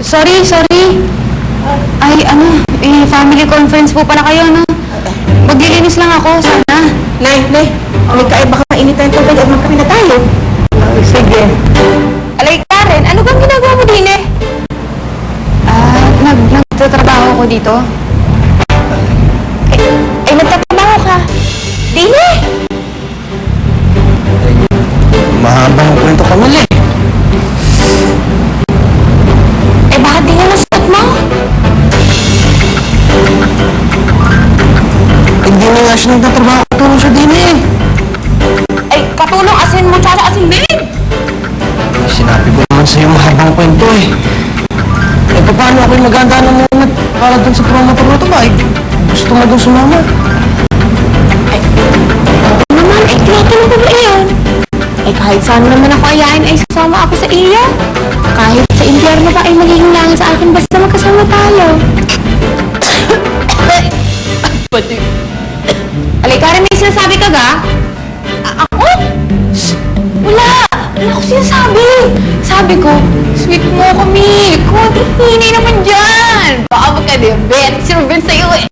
Sorry. Ay, family conference po pala kayo, no? Maglilinis lang ako, sana. Nay, may kaiba ka mainitan tubig at magkape na tayo. Sige. Alay, Karen, ano kang ginagawa mo din eh? Nagtatrabaho ko dito. Nagtatrabaho ka. Dine! Mahabang kwento ka muli. Bakit di nga nasagot mo? Hindi na nga siya nagtatrabaho. Tulong siya din eh. Katulong asin mo tsaka asin din! Sinabi ko naman sa'yo mahabang kwento eh. Paano ako'y maganda na muna para dun sa promotor na ito ba? Gusto mo dun sumama? Tinatanong ko ba yun? Kahit saan naman ako ayain ay sasama ako sa iyo. Kahit sa impyerno ba ay magiging langit sa akin basta magkasama tayo. Alay, Karen, may sinasabi ka ga? Ako? Wala ko sinasabi. Sabi ko, sweet mo kami. Konti hinay naman dyan. Baka magka-diabetes si Ruben sa'yo eh.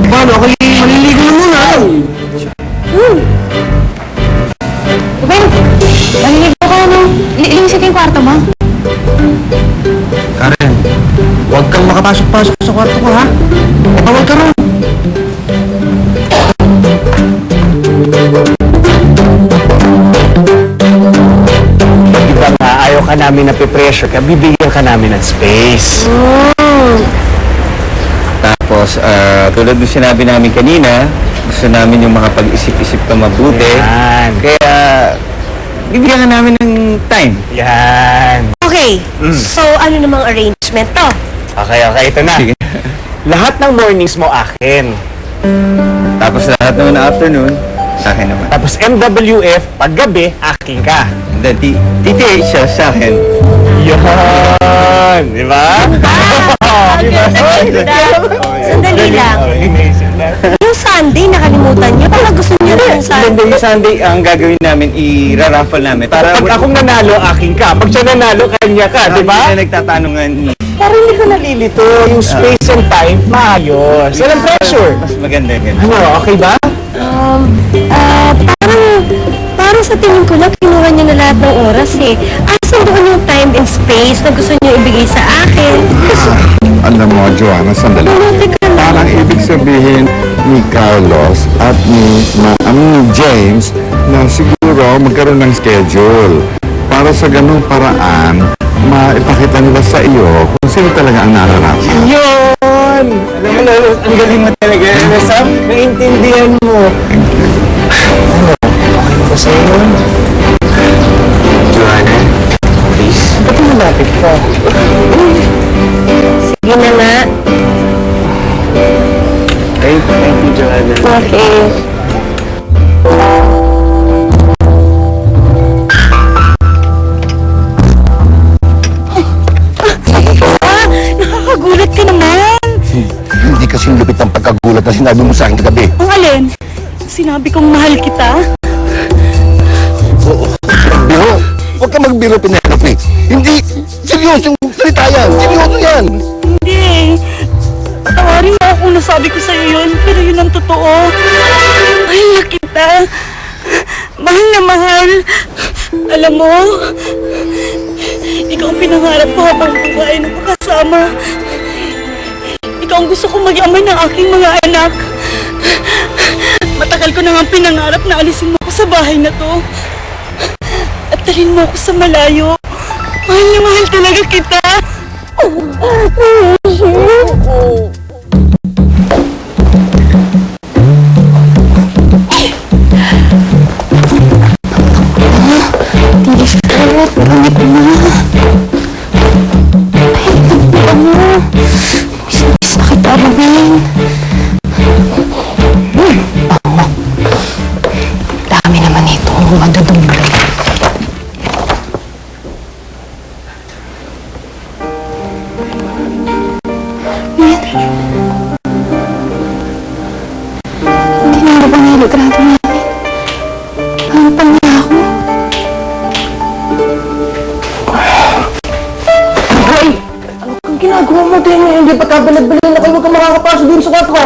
Paano? Ako'y maliligo na muna. Ruben, maliligo ka, no? Linisin ko yung kwarto mo. Karen, huwag kang makapasok-pasok sa kwarto ko, ha? Bawal ka ron. Diba nga, ayaw ka namin na pressure ka, bibigyan ka namin ng space. Tapos, tulad ng sinabi namin kanina, gusto namin yung makapag-isip-isip ka mabuti. Yan. Kaya, bibigyan ka namin ng time. Yan. Okay, so ano namang arrangement to? Okay, ito na. Sige. Lahat ng mornings mo akin. Tapos lahat naman ng afternoon, sa akin naman. Tapos MWF, paggabi, akin ka. Then, TTH siya sa akin. Yan! Di ba? Sandali lang. Yung Sunday, nakalimutan niyo. Pala gusto niyo rin yung Then, Sunday. yung Sunday, ang gagawin namin, i-raffle namin. Pag akong nanalo, akin ka. Pag siya nanalo, kanya ka. Di ba? Hindi na nagtatanungan. Para hindi ka nalilito. Yung space and time, maayos. Walang pressure. Mas maganda ganun. Ano, okay ba? Parang sa tingin ko lang, kinuha niya na lahat ng oras eh. Asan doon yung time and space na gusto niyo ibigay sa akin? Alam mo, Joanna, sandali. Parang ibig sabihin ni Carlos at ni James na siguro magkaroon ng schedule para sa ganung paraan maipakita nila sa iyo kung sino talaga ang nararapat. Yun! Alam mo na, ang galing mo talaga. Sam, naiintindihan mo. Ano? Okay mo ba sa'yo yun? Joanna, please. Ba't malapit ka? Sige na nga. Thank you, Joanna. Okay. Nakakagulat ka naman. Hindi kasing lupit ang pagkagulat na sinabi mo sa akin kagabi. Ang alin? Sinabi kong mahal kita? Biro, huwag ka magbiro, Penelope. Hindi, seryosong salita yan. Seryoso yan. Hindi. Tawarin mo kung nasabi ko sa'yo yun, pero yun ang totoo. Mahal na kita. Mahal na mahal. Alam mo, ikaw ang pinangarap ko habang buhay na makasama. Ikaw ang gusto kong mag-amay ng aking mga anak. Matagal ko na nga pinangarap na alisin mo ako sa bahay na to. At dalhin mo ako sa malayo. Mahal na mahal talaga kita. Dami naman ito. Madudumbre. Hindi na ba niligrado namin? Hangpan niya ako. hindi pa kabilag-bilhin na kayo, huwag ka makakapasok din sa kwarto ko.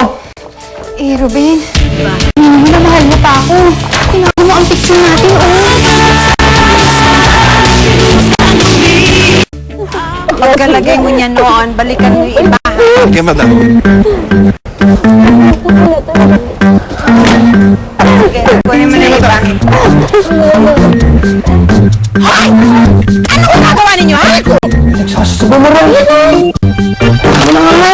Eh, Ruben, hindi na mahal mo pa ako. Tinago mo ang picture natin, Pagkalagay mo niya noon, balikan mo yung iba. Okay, madam. Kunin mo na yung iba. Hoy! Ano ginagawa ninyo, ha? Nagsasasabay mo rin. Ano na nga,